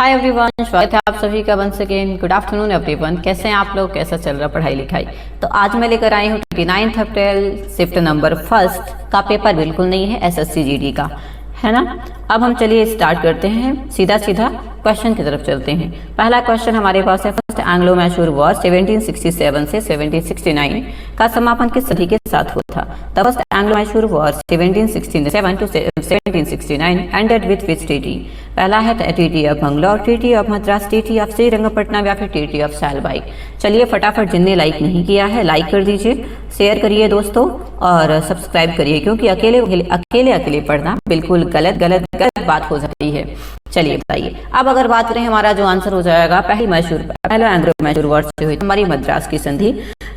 Hi everyone, स्वागत है आप सभी का once again. Good afternoon everyone. कैसे हैं आप लोग? कैसा चल रहा पढ़ाई लिखाई? तो आज मैं लेकर आई हूँ 29 अप्रैल शिफ्ट नंबर फर्स्ट का पेपर। बिल्कुल नहीं है, एसएससी जीडी का है ना। अब हम चलिए स्टार्ट करते हैं, सीधा सीधा क्वेश्चन की तरफ चलते हैं। पहला क्वेश्चन हमारे पास है, फर्स्ट एंग्लो मैसूर वॉर 1767 से 1769 का समापन किस सदी के साथ हुआ था? The first Anglo Mysore war 1767 to 1769 ended with which treaty? पहला है treaty of Bangalore, treaty of Madras, treaty of Srirangapatnam या फिर ट्रीटी ऑफ सालबाई। चलिए फटाफट, जिनने लाइक नहीं किया है लाइक कर दीजिए, शेयर करिए दोस्तों और सब्सक्राइब करिए, क्योंकि अकेले पढ़ना बिल्कुल गलत बात हो जाती है। चलिए बताइए। अब अगर बात करें, हमारा जो आंसर हो जाएगा पहला एंग्लो मैसूर वॉर से हुई हमारी मद्रास की संधि।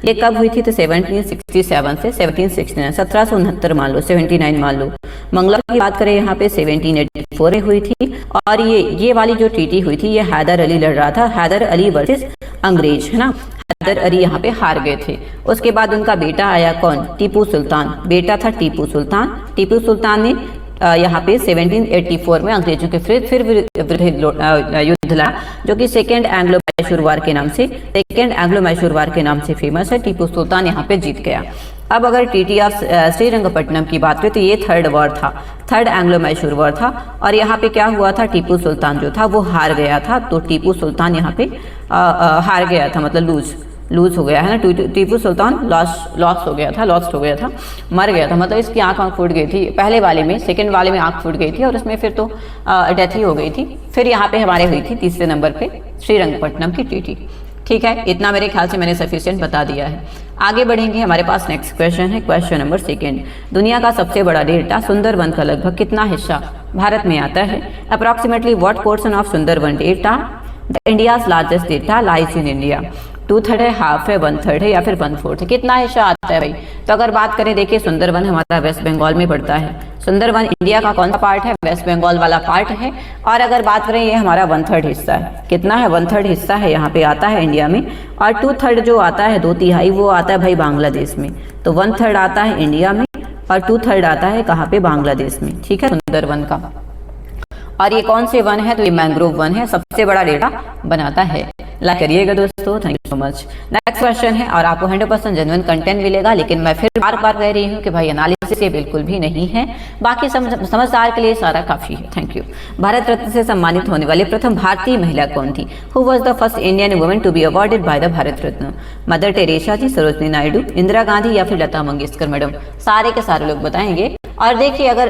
ये कब हुई थी? तो 1767 से 1769, 1769 मान लो, 79 मान लो। मंगला की बात करें यहाँ पे 1784 में हुई थी। और ये वाली जो ट्रीटी हुई थी, ये हैदर अली लड़ रहा था, हैदर अली वर्सेस अंग्रेज, है ना। हैदर अली यहाँ पे हार गए थे। उसके बाद उनका बेटा आया, कौन? टीपू सुल्तान। बेटा था टीपू सुल्तान। टीपू सुल्तान ने यहाँ पे 1784 में अंग्रेजों के फिर युद्ध लड़ा, जो कि सेकेंड एंग्लो मैसूर वार के नाम से से फेमस है। टीपू सुल्तान यहाँ पे जीत गया। अब अगर ट्रीटी ऑफ श्रीरंगपट्टनम की बात करें तो ये थर्ड वॉर था, थर्ड एंग्लो मैसूर वॉर था। और यहाँ पे क्या हुआ था? टीपू सुल्तान जो था वो हार गया था। तो टीपू सुल्तान यहाँ पे हार गया था, मतलब लूज हो गया है ना। टीपू सुल्तान लॉस्ट हो गया था, मर गया था, मतलब इसकी आंख फूट गई थी पहले वाले में। सेकंड वाले में आंख फूट गई थी और उसमें फिर तो डेथ ही हो गई थी। फिर यहाँ पे हमारे हुई थी तीसरे नंबर पे श्रीरंगपट्टनम की ट्रीटी। ठीक है, इतना मेरे ख्याल से मैंने सफिशिएंट बता दिया है। आगे बढ़ेंगे, हमारे पास नेक्स्ट क्वेश्चन है, क्वेश्चन नंबर सेकेंड। दुनिया का सबसे बड़ा डेल्टा सुंदरवन का लगभग कितना हिस्सा भारत में आता है? Approximately what portion of Sundarban delta the India's largest delta lies in India? 2/3 है, हाफ है, 1/3 है या फिर 1/4 है? कितना हिस्सा आता है भाई? तो अगर बात करें, देखिए सुंदरवन हमारा वेस्ट बंगाल में पड़ता है। सुंदरवन इंडिया का कौन सा पार्ट है? वेस्ट बंगाल वाला पार्ट है। और अगर बात करें, ये हमारा 1/3 हिस्सा है। कितना है? 1/3 हिस्सा है यहाँ पे आता है इंडिया में। और 2/3 जो आता है, 2/3 वो आता है भाई बांग्लादेश में। तो 1/3 आता है इंडिया में और 2/3 आता है कहाँ पे? बांग्लादेश में। ठीक है, सुंदरवन का। और ये कौन से वन है? तो ये मैंग्रोव वन है, सबसे बड़ा डेटा बनाता है। लाइक करिएगा दोस्तों, thank you so much. Next question है, और आपको 100% जेन्युइन कंटेंट मिलेगा, लेकिन मैं फिर बार बार कह रही हूँ कि भाई एनालिसिस ये बिल्कुल भी नहीं है, बाकी समझदार के लिए सारा काफी है। Thank you. भारत रत्न से सम्मानित होने वाली प्रथम भारतीय महिला कौन थी? Who was the first Indian women to be awarded by the Bharat Ratna? Mother Teresa ji, Sarojini Naidu, Indira Gandhi या फिर लता मंगेशकर मैडम? सारे के सारे लोग बताएंगे। और देखिए, अगर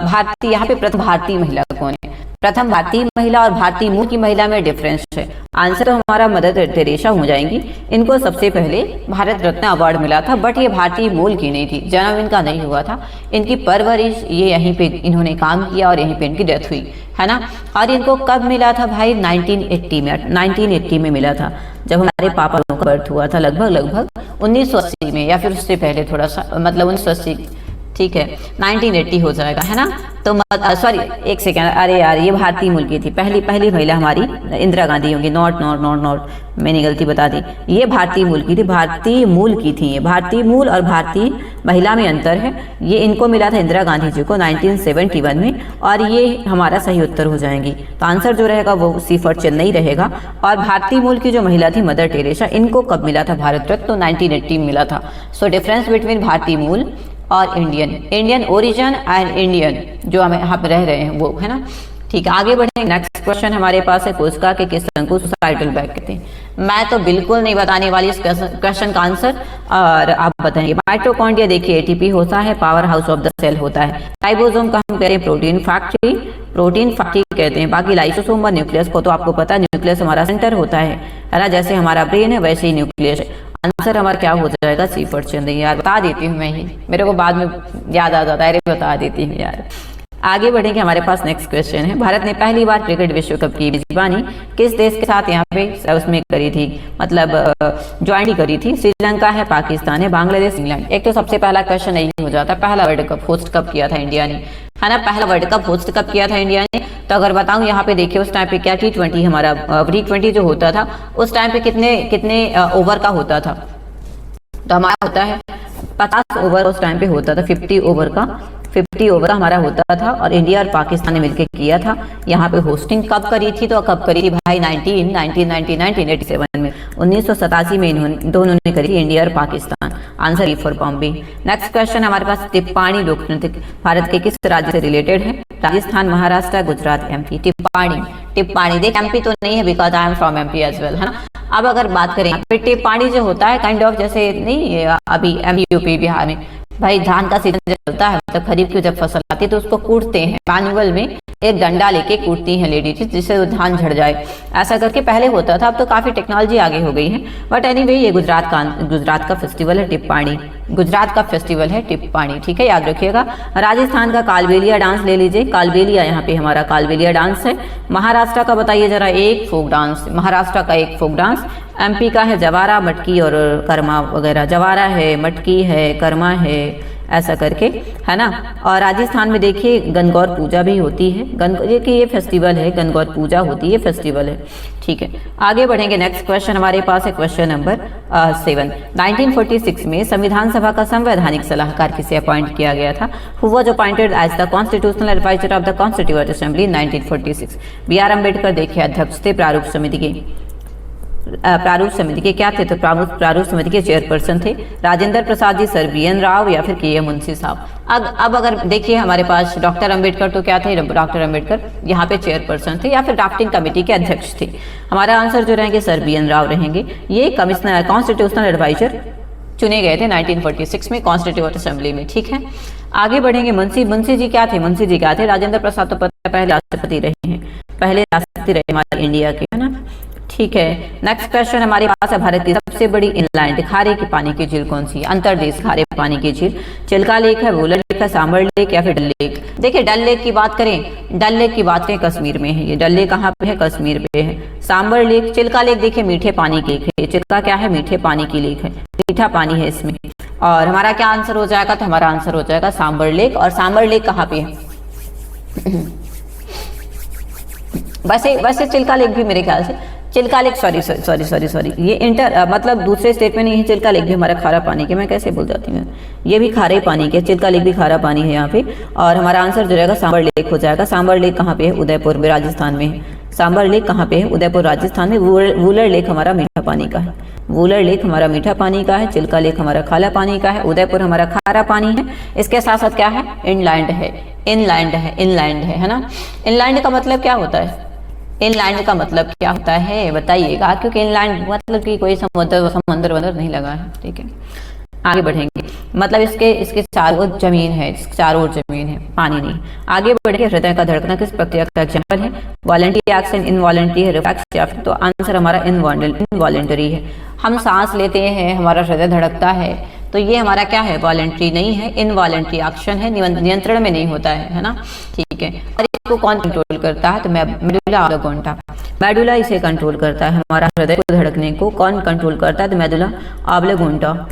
भारतीय यहाँ पे प्रथम भारतीय महिला कौन है? प्रथम भारतीय महिला और भारतीय मूल की महिला में डिफरेंस है। आंसर तो हमारा मदर टेरेसा हो जाएंगी। इनको सबसे पहले भारत रत्न अवार्ड मिला था, बट ये भारतीय मूल की नहीं थी, जन्म इनका नहीं हुआ था। इनकी परवरिश ये यहीं पे इन्होंने काम किया और यहीं पे इनकी डेथ हुई, है ना। और इनको कब मिला था भाई? 1980 में मिला था, जब हमारे पापा लोगों का बर्थ हुआ था, लगभग 1980 में, या फिर उससे पहले थोड़ा सा, मतलब 1980। ठीक है, 1980 हो जाएगा, है ना। तो सॉरी, एक सेकेंड, अरे यार, ये भारतीय मूल की थी। पहली महिला हमारी इंदिरा गांधी होंगी। नॉट मैंने गलती बता दी। ये भारतीय मूल की थी, भारतीय मूल की थी। ये भारतीय मूल और भारतीय महिला में अंतर है। ये इनको मिला था इंदिरा गांधी जी को 1971 में, और ये हमारा सही उत्तर हो जाएंगी। तो आंसर जो रहेगा वो सी फॉर चेन्नई रहेगा। और भारतीय मूल की जो महिला थी मदर टेरेसा, इनको कब मिला था भारत रत्न? तो 1980 में मिला था। सो डिफरेंस बिटवीन भारतीय मूल और इंडियन ओरिजिन एंड इंडियन जो हम यहाँ पे रह रहे हैं वो, है ना। ठीक है, आगे बढ़ेंगे। नेक्स्ट क्वेश्चन हमारे पास है, कोशिका के किस अंग को सुसाइडल बैग कहते हैं? मैं तो बिल्कुल नहीं बताने वाली इस क्वेश्चन का आंसर, और आप बताएंगे। माइटोकॉन्ड्रिया देखिए एटीपी होता है, powerhouse of the cell होता है। राइबोसोम का हम कहते हैं प्रोटीन फैक्ट्री कहते हैं। बाकी लाइसोसोम और न्यूक्लियस को तो आपको पता है, न्यूक्लियस हमारा सेंटर होता है ना। जैसे हमारा ब्रेन है वैसे ही न्यूक्लियस है। आंसर हमारा क्या हो जाएगा? सी फॉर चेन्नई। यार बता देती हूँ मैं ही, मेरे को बाद में याद आ जाता है, बता देती हूँ यार। आगे बढ़ेंगे, हमारे पास नेक्स्ट क्वेश्चन है। भारत ने पहली बार क्रिकेट विश्व कप की मेजबानी किस देश के साथ यहाँ पे उसमें करी थी, मतलब ज्वाइंट करी थी? श्रीलंका है, पाकिस्तान है, बांग्लादेश, इंग्लैंड? एक तो सबसे पहला क्वेश्चन यही हो जाता है, पहला वर्ल्ड कप होस्ट कब किया था इंडिया ने, है ना। पहला वर्ल्ड कप होस्ट कब किया था इंडिया ने? तो अगर बताऊं, यहाँ पे देखिए उस टाइम पे क्या T20 हमारा T20 जो होता था उस टाइम पे कितने ओवर का होता था? तो हमारा होता है 50 ओवर, उस टाइम पे होता था 50 ओवर का 50 ओवर का हमारा होता था और इंडिया और पाकिस्तान ने मिलकर किया था। यहाँ पे होस्टिंग कब करी थी, तो कब करी थी भाई 1987 में, 1987 में दोनों ने करी थी, इंडिया और Pakistan. Answer E for Bombay. Next question हमारे पास, टिप्पाणी लोक नृत्य भारत के किस राज्य से रिलेटेड है? राजस्थान, महाराष्ट्र, गुजरात, एमपी। टिप्पाणी देख एमपी तो नहीं है because I am from MP as well, है ना। अब अगर बात करें टिप्पाणी जो होता है काइंड ऑफ जैसे नहीं अभी एमपी यूपी बिहार में भाई धान का सीजन जब चलता है, मतलब खरीफ की जब फसल आती है तो उसको कूटते हैं, मैनुअल में एक डंडा लेके कूटती हैं लेडीज जिससे वो धान झड़ जाए, ऐसा करके पहले होता था। अब तो काफी टेक्नोलॉजी आगे हो गई है। बट एनीवे ये गुजरात का फेस्टिवल है टिप्पाणी, गुजरात का फेस्टिवल है टिप्पाणी, ठीक है, याद रखिएगा। राजस्थान का कालबेलिया डांस ले लीजिए, कालबेलिया यहाँ पे हमारा कालबेलिया डांस है। महाराष्ट्र का बताइए जरा, एक फोक डांस, महाराष्ट्र का एक फोक डांस। एमपी का है जवारा, मटकी और कर्मा वगैरह, जवारा है, मटकी है, कर्मा है, ऐसा करके, है ना। और राजस्थान में देखिए गणगौर पूजा भी होती है, ये फेस्टिवल है, गणगौर पूजा होती है, फेस्टिवल है, ठीक है। आगे बढ़ेंगे, नेक्स्ट क्वेश्चन हमारे पास है क्वेश्चन नंबर 7। 1946 में संविधान सभा का संवैधानिक सलाहकार किसे अपॉइंट किया गया था? Who was appointed as the constitutional advisor of the constituent assembly in 1946? B R Ambedkar देखिए अध्यक्ष थे, प्रारूप समिति के क्या थे, तो प्रारूप समिति के चेयरपर्सन थे। Rajendra Prasad ji, sir B N Rao या फिर के एम मुंशी साहब। अब अगर देखिए हमारे पास डॉक्टर अंबेडकर तो क्या थे, डॉक्टर अंबेडकर यहाँ पे चेयरपर्सन थे या फिर ड्राफ्टिंग कमेटी के अध्यक्ष थे। हमारा आंसर जो रहेंगे सर बी एन राव रहेंगे। ये कमिश्नर कॉन्स्टिट्यूशनल एडवाइजर चुने गए थे 1946 में कॉन्स्टिट्यूएंट असेंबली में, ठीक है। आगे बढ़ेंगे, मुंशी जी क्या थे, राजेंद्र प्रसाद तो पहले राष्ट्रपति रहे हैं, पहले राष्ट्रपति रहे हमारे इंडिया के, है ना, ठीक है। नेक्स्ट क्वेश्चन हमारे पास है, भारत की सबसे बड़ी इनलैंड खारे के पानी की झील कौन सी है? अंतरदेश खारे पानी की झील, चिल्का लेक है, वुलर लेक है, सांबर लेक या फिर डल लेक। देखिए डल लेक की बात करें, कश्मीर में है ये, डल लेक कहाँ पे है, कश्मीर पे है। सांबर लेक, चिल्का लेक देखिए मीठे पानी की लेक है, चिल्का क्या है, मीठे पानी की लेक है, मीठा पानी है इसमें। और हमारा क्या आंसर हो जाएगा, तो हमारा आंसर हो जाएगा सांबर लेक। और सांबर लेक कहाँ पे है? वैसे चिल्का लेक भी मेरे ख्याल से, चिल्का लेक सॉरी ये मतलब दूसरे स्टेट में नहीं है, चिल्का लेक भी हमारा खारा पानी के, मैं कैसे भूल जाती हूँ, ये भी खारे पानी के, चिल्का लेक भी खारा पानी है यहाँ पे। और हमारा आंसर जो रहेगा सांबर लेक हो जाएगा। सांबर लेक कहाँ पे है? उदयपुर में, राजस्थान में है। सांबर लेक कहाँ पे है? उदयपुर राजस्थान में। वुलर लेक हमारा मीठा पानी का है, वुलर लेक हमारा मीठा पानी का है, चिल्का लेक हमारा खाला पानी का है, उदयपुर हमारा खारा पानी है। इसके साथ साथ क्या है, इनलैंड है ना। इनलैंड का मतलब क्या होता है, इनलैंड का मतलब क्या होता है बताइएगा, क्योंकि इनलैंड मतलब कि कोई समंदर वंदर नहीं लगा है, ठीक है। आगे बढ़ेंगे, मतलब इसके चारों ओर जमीन है, पानी नहीं। आगे बढ़ेंगे, हृदय का धड़कना किस प्रक्रिया का एग्जाम्पल है? वॉलंटरी एक्शन, इनवॉलंटरी है, रिफ्लेक्स या फिर, तो आंसर हमारा इनवॉलंटरी है। हम सांस लेते हैं, हमारा हृदय धड़कता है, तो ये हमारा क्या है, वॉलंटरी नहीं है, इनवॉलंटरी एक्शन है, नियंत्रण में नहीं होता है ना, ठीक है। और इसको कौन कंट्रोल करता है, तो मेडुला ऑब्लिंगुएटा, मेडुला इसे कंट्रोल करता है। हमारा हृदय को धड़कने को कौन कंट्रोल करता है, तो मेडुला ऑब्लिंगुएटा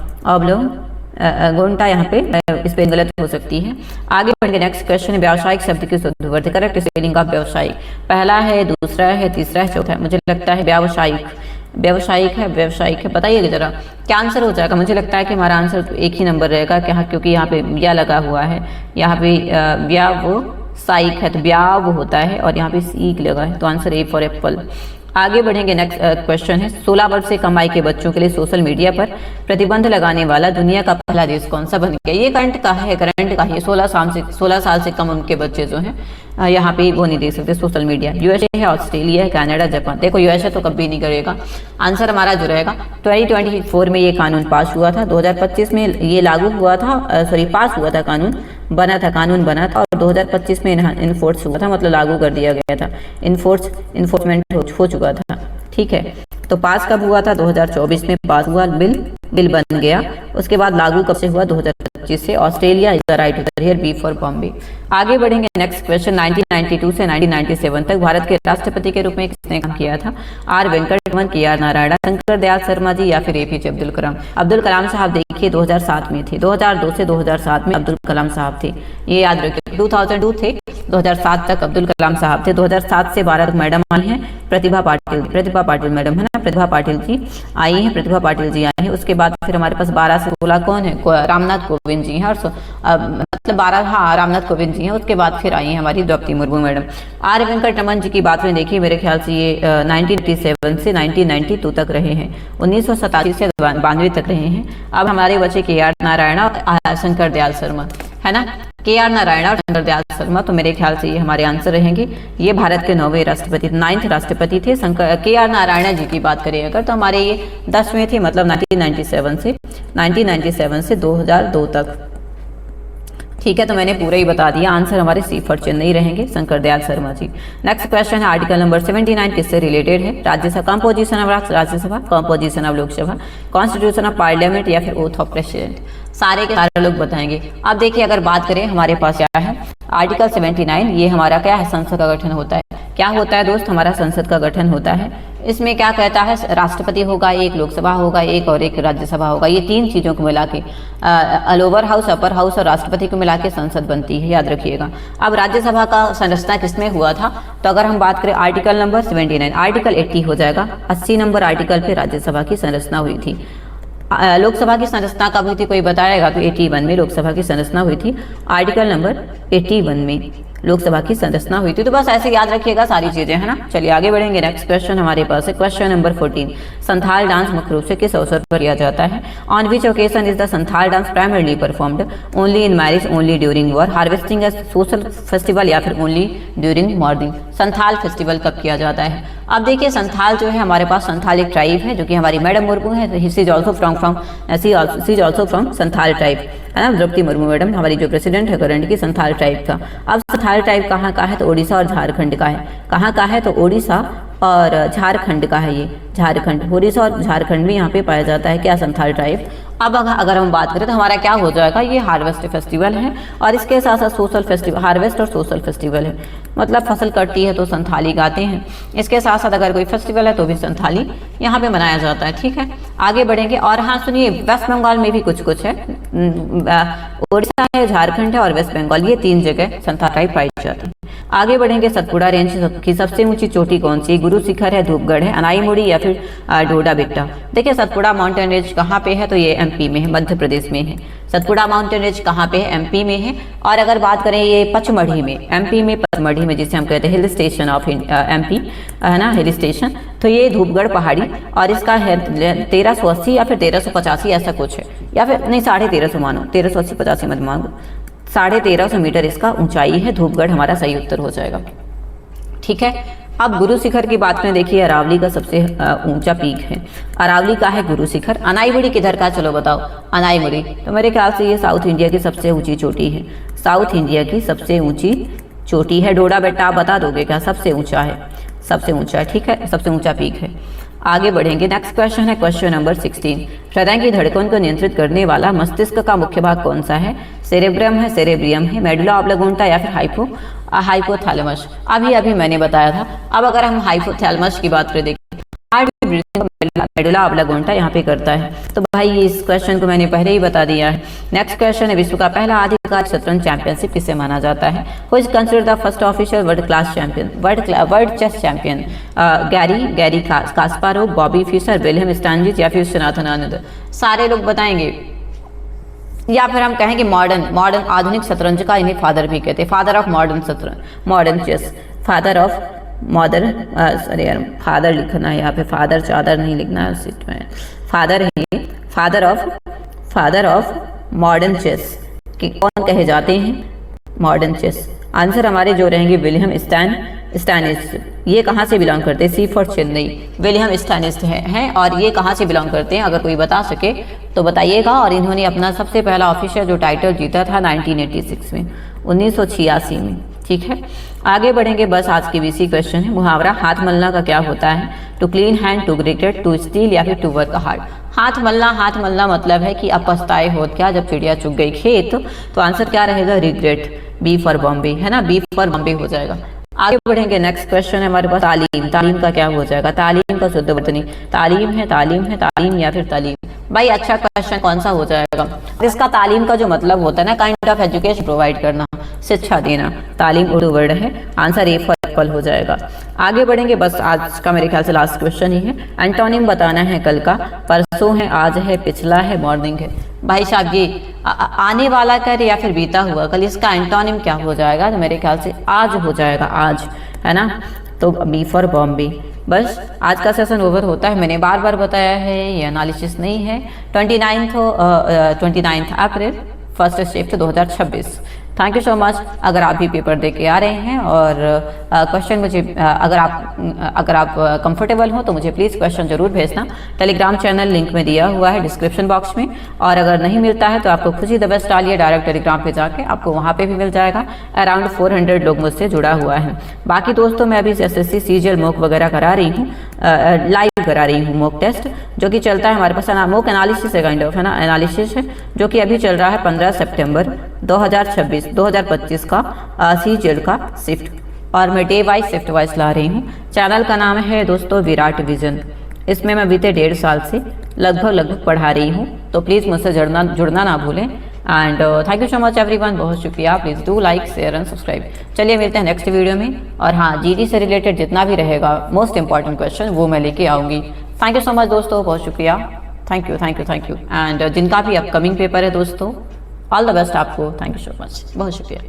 यहाँ पे इस पे गलत हो सकती है। आगे बढ़ेंगे, नेक्स्ट क्वेश्चन है, व्यावसायिक शब्द की शुद्ध वर्ड, करेक्ट स्पेलिंग ऑफ व्यावसायिक। पहला है, दूसरा है, तीसरा है, चौथा है, मुझे लगता है व्यावसायिक है, बताइएगा जरा क्या आंसर हो जाएगा। मुझे लगता है कि हमारा आंसर तो एक ही नंबर रहेगा, क्या, क्योंकि यहाँ पे व्या लगा हुआ है, यहाँ पे व्यावसायिक है तो व्याव होता है, और यहाँ पे सीक लगा है, तो आंसर ए फॉर एप्पल। आगे बढ़ेंगे, नेक्स्ट क्वेश्चन है, 16 वर्ष से कम आयु के बच्चों के लिए सोशल मीडिया पर प्रतिबंध लगाने वाला दुनिया का पहला देश कौन सा बन गया? ये करंट का है, 16 साल से कम उनके बच्चे जो हैं यहाँ पे वो नहीं देख सकते सोशल मीडिया। यूएसए है, ऑस्ट्रेलिया है, कनाडा, जापान। देखो यूएसए तो कभी नहीं करेगा, आंसर हमारा जो रहेगा 2024 में ये कानून पास हुआ था, 2025 में ये लागू हुआ था, पास हुआ था, कानून बना था, और 2025 में इन्फोर्स हुआ था, मतलब लागू कर दिया गया था, इन्फोर्समेंट हो चुका था, ठीक है। तो पास कब हुआ था? 2024 में पास हुआ, बिल बन गया। उसके बाद लागू कब से हुआ? 2025 से। Australia is the right answer here, B for Bombay. आगे बढ़ेंगे, नेक्स्ट क्वेश्चन, 1992 से 1997 तक भारत के राष्ट्रपति के रूप में किसने काम किया था? आर वेंकटरमन, के आर नारायण, शंकर दयाल शर्मा जी या फिर एपीजे अब्दुल कलाम। अब्दुल कलाम साहब देखिए 2007 में थे, 2002 से 2007 में अब्दुल कलाम साहब थे, ये याद रखिए। 2002 थे, 2007 तक अब्दुल कलाम साहब थे। 2007 से 12 मैडम आई हैं, प्रतिभा पाटिल मैडम है ना, प्रतिभा पाटिल जी आई हैं, है। उसके बाद फिर हमारे पास 12 से 16 कौन है, रामनाथ कोविंद जी हैं, और मतलब 12, हाँ रामनाथ कोविंद जी हैं। उसके बाद फिर आई हैं हमारी द्रौपदी मुर्मू मैडम। आर वेंकट रमन जी की बात में देखिए, मेरे ख्याल से ये 1987 से 1992 तक रहे हैं, 1987 से 92 तक रहे हैं। अब हमारे बचे KR नारायण और शंकर दयाल शर्मा, है ना, KR नारायण और शंकर दयाल शर्मा। तो मेरे ख्याल से ये हमारे आंसर रहेंगे। ये भारत के 9वें राष्ट्रपति, 9th राष्ट्रपति थे। KR नारायण जी की बात करें अगर, तो हमारे ये 10वें थे, मतलब 1997 से 2002 तक। ठीक है, तो मैंने पूरा ही बता दिया। आंसर हमारे सी फॉर चेन्नई रहेंगे, शंकर दयाल शर्मा जी। नेक्स्ट क्वेश्चन है आर्टिकल नंबर 79 किससे रिलेटेड है? Rajya Sabha, composition of Rajya Sabha, composition of Lok Sabha, constitution of parliament या फिर ओथ ऑफ प्रेसिडेंट। सारे के सारे लोग बताएंगे। अब देखिए, अगर बात करें हमारे पास क्या है, आर्टिकल 79, ये हमारा क्या है, संसद का गठन होता है। क्या होता है दोस्त, हमारा संसद का गठन होता है। इसमें क्या कहता है, राष्ट्रपति होगा, एक लोकसभा होगा, एक और एक राज्यसभा होगा। ये 3 चीज़ों को मिला के लोअर हाउस, अपर हाउस और राष्ट्रपति को मिला के संसद बनती है, याद रखिएगा। अब राज्यसभा का संरचना किसमें हुआ था, तो अगर हम बात करें आर्टिकल नंबर 79, आर्टिकल 80 हो जाएगा। 80 नंबर आर्टिकल पे राज्यसभा की संरचना हुई थी। लोकसभा की संरचना कब हुई थी, कोई बताएगा? तो 81 में लोकसभा की संरचना हुई थी। आर्टिकल नंबर 81 में लोकसभा की संरचना हुई थी। तो बस ऐसे याद रखिएगा सारी चीजें, है ना। चलिए आगे बढ़ेंगे। नेक्स्ट क्वेश्चन हमारे पास है क्वेश्चन नंबर 14। संथाल डांस मुख्य रूप से किस अवसर पर किया जाता है? On which occasion is the Santhal dance primarily performed? Only in marriage, only during war, harvesting as social festival या फिर only during morning? Santhal festival कब किया जाता है? अब देखिए, संथाल जो है हमारे पास, संथाल एक ट्राइब है जो कि हमारी मैडम मुर्मू है। She is also from Santhal tribe, है ना। द्रौपदी मुर्मू मैडम हमारी जो प्रेसिडेंट है करंट की, संथाल ट्राइब का। अब संथाल ट्राइब कहाँ का है, तो ओडिशा और झारखंड का है। कहाँ का है, तो ओडिशा और झारखंड का है। ये झारखंड, ओडिशा और झारखंड में यहाँ पे पाया जाता है क्या, संथाल ट्राइब। अब अगर हम बात करें तो हमारा क्या हो जाएगा, ये हार्वेस्ट फेस्टिवल है और इसके साथ साथ सोशल फेस्टिवल, हार्वेस्ट और सोशल फेस्टिवल है। मतलब फसल कटती है तो संथाली गाते हैं, इसके साथ साथ अगर कोई फेस्टिवल है तो भी संथाली यहाँ पे मनाया जाता है। ठीक है, आगे बढ़ेंगे। और हाँ सुनिए, वेस्ट बंगाल में भी कुछ कुछ है, ओडिशा है, झारखंड है और वेस्ट बंगाल, ये 3 जगह संथाल ट्राइब पाई जाती है। आगे बढ़ेंगे। सतपुड़ा रेंज की सबसे ऊंची चोटी कौन सी? गुरु शिखर है, धूपगढ़ है, अनाईमुड़ी या फिर डोडा बेट्टा? देखिए, सतपुड़ा माउंटेन रेंज कहाँ पे है, तो ये MP में है, मध्य प्रदेश में है। सतपुड़ा माउंटेन रेंज कहाँ पे है, MP में है। और अगर बात करें ये पचमढ़ी में, MP में पचमढ़ी में, जिसे हम कहते हैं हिल स्टेशन ऑफ MP, है ना, हिल स्टेशन, तो ये धूपगढ़ पहाड़ी और इसका है 1380 या फिर 1385 ऐसा कुछ है, या फिर नहीं 1350 मानो, 1380-85 मत मानो, 1350 मीटर इसका ऊंचाई है। धूपगढ़ हमारा सही उत्तर हो जाएगा। ठीक है, अब गुरु शिखर की बात में देखिए, अरावली का सबसे ऊंचा पीक है, अरावली का है गुरु शिखर। अनाईमुड़ी किधर का, चलो बताओ, अनाईमुड़ी तो मेरे ख्याल से ये साउथ इंडिया की सबसे ऊंची चोटी है, साउथ इंडिया की सबसे ऊंची चोटी है। डोडा बेट्टा आप बता दोगे क्या, सबसे ऊंचा है, सबसे ऊंचा है। ठीक है, सबसे ऊंचा पीक है। आगे बढ़ेंगे। नेक्स्ट क्वेश्चन है क्वेश्चन नंबर 16। हृदय की धड़कन को नियंत्रित करने वाला मस्तिष्क का मुख्य भाग कौन सा है? सेरेब्रम है, सेरेब्रियम है, मेडुला ऑब्लिगोंटा या फिर हाइपोथैलेमस? अभी मैंने बताया था। अब अगर हम हाइपोथैलेमस की बात करें, देखिए मेडुला ऑब्लिगोंटा यहाँ पे करता है। तो भाई इस क्वेश्चन को मैंने पहले ही बता दिया है। नेक्स्ट क्वेश्चन है, विश्व का पहला आधिकारिक शतरंज चैंपियनशिप किसे माना जाता है? Who is considered the first official world class champion, world chess champion? Garry Kasparov, Bobby Fischer, William Steinitz या फिर विश्वनाथन आनंद? सारे लोग बताएंगे, या फिर हम कहेंगे मॉडर्न आधुनिक शतरंज का इन्हें फादर भी कहते हैं, फादर ऑफ मॉडर्न शतरंज, modern chess, father of modern, sorry यार फादर लिखना है यहाँ पे, फादर चादर नहीं लिखना है सीट में, फादर है, फादर ऑफ मॉडर्न चेस कि कौन कहे जाते हैं? Modern chess. आंसर हमारे जो रहेंगे विलियम स्टैनिस। ये कहाँ से बिलोंग करते हैं? सी फॉर चेन्नई, विलियम स्टैनिस हैं। और ये कहाँ से बिलोंग करते हैं, अगर कोई बता सके तो बताइएगा। और इन्होंने अपना सबसे पहला ऑफिशियल जो टाइटल जीता था 1986 में, 1986 में। ठीक है, आगे बढ़ेंगे। बस आज के बीसी क्वेश्चन है, मुहावरा हाथ मलना का क्या होता है? To clean hand, to regret, to steal या फिर टू वर्क हार्ड? हाथ मलना मतलब है कि अब पछताए हो क्या जब चिड़िया चुग गई खेत। तो आंसर क्या रहेगा? रिग्रेट, बी फॉर बॉम्बे, है ना, बी फॉर बॉम्बे हो जाएगा। आगे बढ़ेंगे, नेक्स्ट क्वेश्चन है हमारे पास तालीम। तालीम का क्या हो जाएगा? तालीम का शुद्ध वर्तनी तालीम है, तालीम है, तालीम या फिर तालीम। भाई अच्छा क्वेश्चन कौन सा हो जाएगा? इसका तालीम का जो मतलब होता है ना, काइंड ऑफ एजुकेशन प्रोवाइड करना, शिक्षा देना। तालीम उर्दू वर्ड है, आंसर ए फॉर एप्पल हो जाएगा। आगे बढ़ेंगे, बस आज का मेरे ख्याल से लास्ट क्वेश्चन ही है। एंटोनिम बताना है कल का, परसों है, आज है, पिछला है, मॉर्निंग है। भाई साहब ये आने वाला कल या फिर बीता हुआ कल, इसका एंटोनिम क्या हो जाएगा? तो मेरे ख्याल से आज हो जाएगा, आज, है ना। तो बी फॉर बॉम्बे। बस आज का सेशन ओवर होता है। मैंने बार बार बताया है ये एनालिसिस नहीं है। 29 April first shift 2026। Thank you so much. अगर आप भी पेपर दे के आ रहे हैं और क्वेश्चन मुझे अगर आप कंफर्टेबल हो तो मुझे प्लीज़ क्वेश्चन जरूर भेजना। टेलीग्राम चैनल लिंक में दिया हुआ है डिस्क्रिप्शन बॉक्स में, और अगर नहीं मिलता है तो आपको खुद ही द बेस्ट डालिए डायरेक्ट टेलीग्राम पे जाके, आपको वहाँ पे भी मिल जाएगा। अराउंड 400 लोग मुझसे जुड़ा हुआ है। बाकी दोस्तों मैं अभी SSC CGL मॉक वगैरह करा रही हूँ, लाइव करा रही हूँ मॉक टेस्ट, जो कि चलता है हमारे पास मॉक एनालिसिस है, काइंड ऑफ, है ना, एनालिसिस है, जो कि अभी चल रहा है 15 सितंबर 2025 का CGL का शिफ्ट, और मैं डे वाइज शिफ्ट वाइज ला रही हूँ। चैनल का नाम है दोस्तों विराट विजन। इसमें मैं बीते 1.5 साल से लगभग पढ़ा रही हूँ, तो प्लीज़ मुझसे जुड़ना ना भूलें। And thank you so much everyone, बहुत शुक्रिया। Please do like, share and subscribe. चलिए मिलते हैं नेक्स्ट वीडियो में। और हाँ, GD से रिलेटेड जितना भी रहेगा मोस्ट इंपॉर्टेंट क्वेश्चन वो मैं लेके आऊँगी। थैंक यू सो मच दोस्तों, बहुत शुक्रिया। Thank you. एंड जिनका भी अपकमिंग पेपर है दोस्तों, ऑल द बेस्ट आपको। थैंक यू सो मच, बहुत शुक्रिया।